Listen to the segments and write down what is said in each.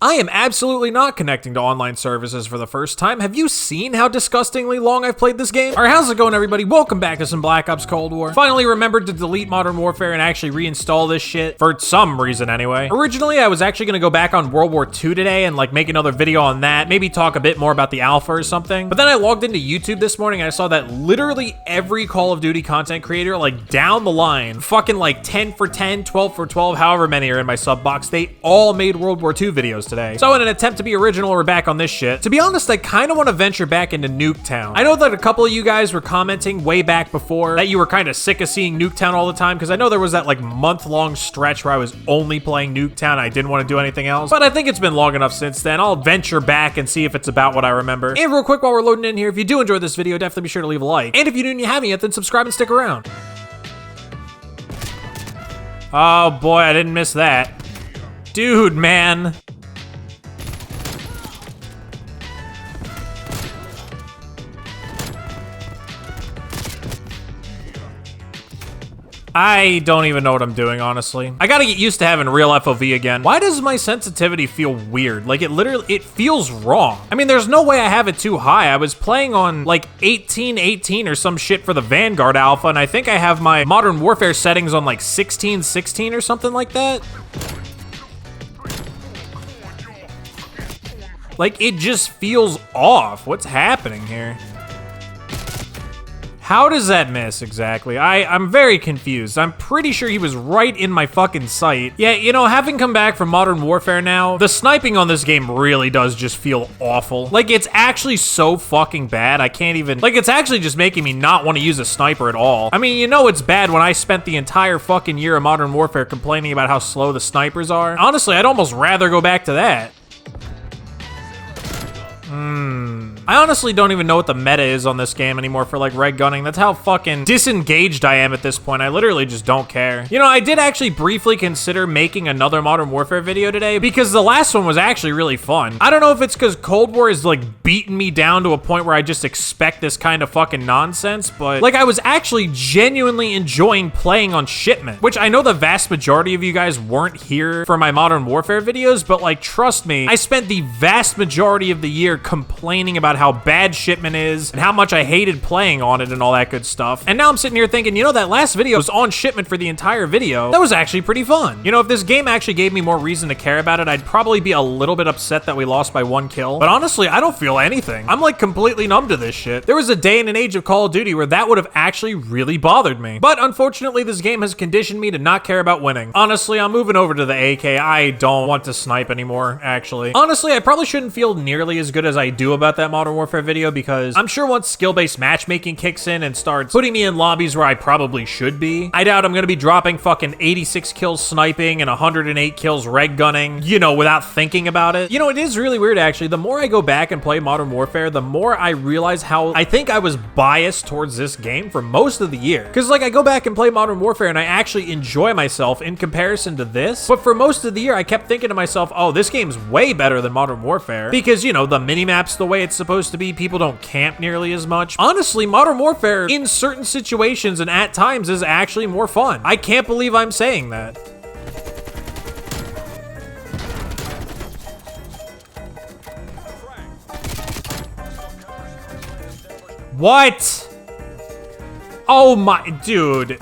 I am absolutely not connecting to online services for the first time. Have you seen how disgustingly long I've played this game? Alright, how's it going, everybody? Welcome back to some Black Ops Cold War. Finally remembered to delete Modern Warfare and actually reinstall this shit, for some reason anyway. Originally, I was actually gonna go back on World War II today and like make another video on that, maybe talk a bit more about the alpha or something. But then I logged into YouTube this morning and I saw that literally every Call of Duty content creator, like down the line, fucking like 10 for 10, 12 for 12, however many are in my sub box, they all made World War II videos today. So in an attempt to be original, we're back on this shit. To be honest, I kind of want to venture back into NUKETOWN. I know that a couple of you guys were commenting way back before that you were kind of sick of seeing NUKETOWN all the time, because I know there was that like month-long stretch where I was only playing NUKETOWN and I didn't want to do anything else. But I think it's been long enough since then. I'll venture back and see if it's about what I remember. And real quick, while we're loading in here, if you do enjoy this video, definitely be sure to leave a like. And if you haven't yet, then subscribe and stick around. Oh boy, I didn't miss that. Dude, man. I don't even know what I'm doing, honestly. I gotta get used to having real FOV again. Why does my sensitivity feel weird? Like, it feels wrong. I mean, there's no way I have it too high. I was playing on, like, 1818 or some shit for the Vanguard alpha, and I think I have my Modern Warfare settings on, like, 1616 or something like that. Like, it just feels off. What's happening here? How does that miss exactly? I'm very confused. I'm pretty sure he was right in my fucking sight. Yeah, you know, having come back from Modern Warfare now, the sniping on this game really does just feel awful. Like, it's actually so fucking bad, I can't even... Like, it's actually just making me not want to use a sniper at all. I mean, you know it's bad when I spent the entire fucking year of Modern Warfare complaining about how slow the snipers are. Honestly, I'd almost rather go back to that. I honestly don't even know what the meta is on this game anymore for like red gunning. That's how fucking disengaged I am at this point. I literally just don't care. You know, I did actually briefly consider making another Modern Warfare video today because the last one was actually really fun. I don't know if it's because Cold War is like beating me down to a point where I just expect this kind of fucking nonsense, but like I was actually genuinely enjoying playing on Shipment, which I know the vast majority of you guys weren't here for my Modern Warfare videos, but like trust me, I spent the vast majority of the year complaining about how bad Shipment is and how much I hated playing on it and all that good stuff. And now I'm sitting here thinking, you know, that last video was on Shipment for the entire video. That was actually pretty fun. You know, if this game actually gave me more reason to care about it, I'd probably be a little bit upset that we lost by 1 kill. But honestly, I don't feel anything. I'm like completely numb to this shit. There was a day and an age of Call of Duty where that would have actually really bothered me. But unfortunately, this game has conditioned me to not care about winning. Honestly, I'm moving over to the AK. I don't want to snipe anymore, actually. Honestly, I probably shouldn't feel nearly as good as I do about that Modern Warfare video, because I'm sure once skill-based matchmaking kicks in and starts putting me in lobbies where I probably should be, I doubt I'm gonna be dropping fucking 86 kills sniping and 108 kills red gunning, you know, without thinking about it. You know, it is really weird, actually. The more I go back and play Modern Warfare, the more I realize how I think I was biased towards this game for most of the year. Because, like, I go back and play Modern Warfare and I actually enjoy myself in comparison to this, but for most of the year, I kept thinking to myself, oh, this game's way better than Modern Warfare, because, you know, the minimap's the way it's supposed to be, people don't camp nearly as much. Honestly, Modern Warfare in certain situations and at times is actually more fun. I can't believe I'm saying that. What? Oh my, dude.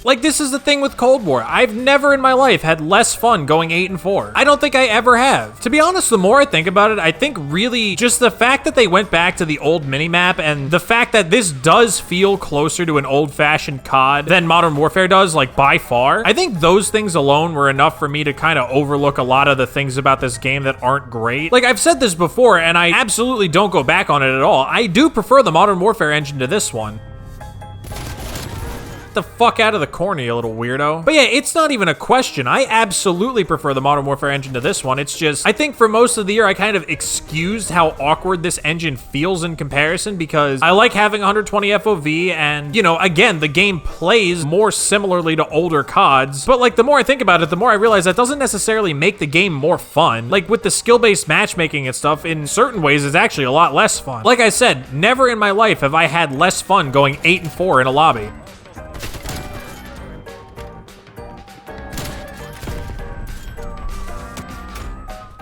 Like, this is the thing with Cold War. I've never in my life had less fun going 8 and 4. I don't think I ever have. To be honest, the more I think about it, I think really just the fact that they went back to the old minimap and the fact that this does feel closer to an old-fashioned COD than Modern Warfare does, like, by far. I think those things alone were enough for me to kind of overlook a lot of the things about this game that aren't great. Like, I've said this before, and I absolutely don't go back on it at all. I do prefer the Modern Warfare engine to this one. Get the fuck out of the corner, you little weirdo. But yeah, it's not even a question. I absolutely prefer the Modern Warfare engine to this one. It's just, I think for most of the year, I kind of excused how awkward this engine feels in comparison because I like having 120 FOV and, you know, again, the game plays more similarly to older CODs. But like, the more I think about it, the more I realize that doesn't necessarily make the game more fun. Like with the skill-based matchmaking and stuff, in certain ways, it's actually a lot less fun. Like I said, never in my life have I had less fun going 8-4 in a lobby.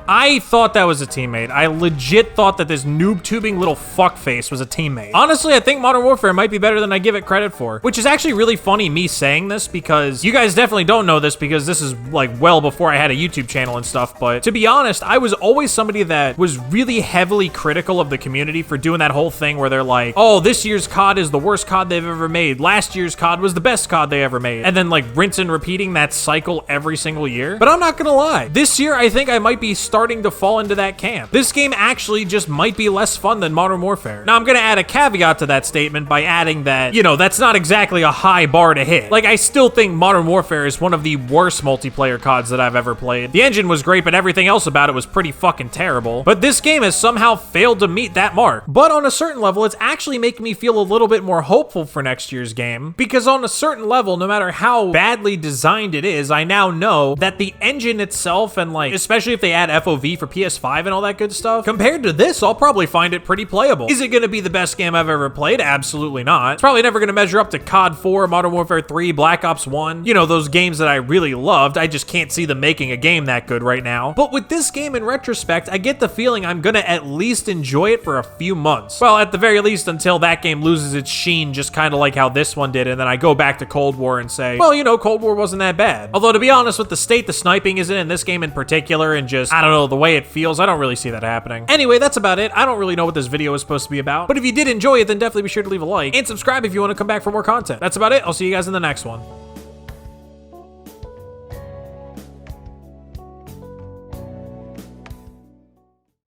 I thought that was a teammate. I legit thought that this noob-tubing little fuckface was a teammate. Honestly, I think Modern Warfare might be better than I give it credit for, which is actually really funny me saying this because you guys definitely don't know this because this is like well before I had a YouTube channel and stuff, but to be honest, I was always somebody that was really heavily critical of the community for doing that whole thing where they're like, oh, this year's COD is the worst COD they've ever made. Last year's COD was the best COD they ever made. And then like rinse and repeating that cycle every single year. But I'm not gonna lie. This year, I think I might be starting to fall into that camp. This game actually just might be less fun than Modern Warfare. Now, I'm gonna add a caveat to that statement by adding that, you know, that's not exactly a high bar to hit. Like, I still think Modern Warfare is one of the worst multiplayer CODs that I've ever played. The engine was great, but everything else about it was pretty fucking terrible. But this game has somehow failed to meet that mark. But on a certain level, it's actually making me feel a little bit more hopeful for next year's game, because on a certain level, no matter how badly designed it is, I now know that the engine itself and like, especially if they add FOV for PS5 and all that good stuff, compared to this, I'll probably find it pretty playable. Is it gonna be the best game I've ever played? Absolutely not. It's probably never gonna measure up to COD 4, Modern Warfare 3, Black Ops 1, you know, those games that I really loved. I just can't see them making a game that good right now. But with this game in retrospect, I get the feeling I'm gonna at least enjoy it for a few months. Well, at the very least until that game loses its sheen, just kind of like how this one did, and then I go back to Cold War and say, well, you know, Cold War wasn't that bad. Although, to be honest, with the state the sniping is in this game in particular, and just, I don't know, the way it feels, I don't really see that happening. Anyway, that's about it. I don't really know what this video is supposed to be about, but if you did enjoy it, then definitely be sure to leave a like and subscribe if you want to come back for more content. That's about it. I'll see you guys in the next one.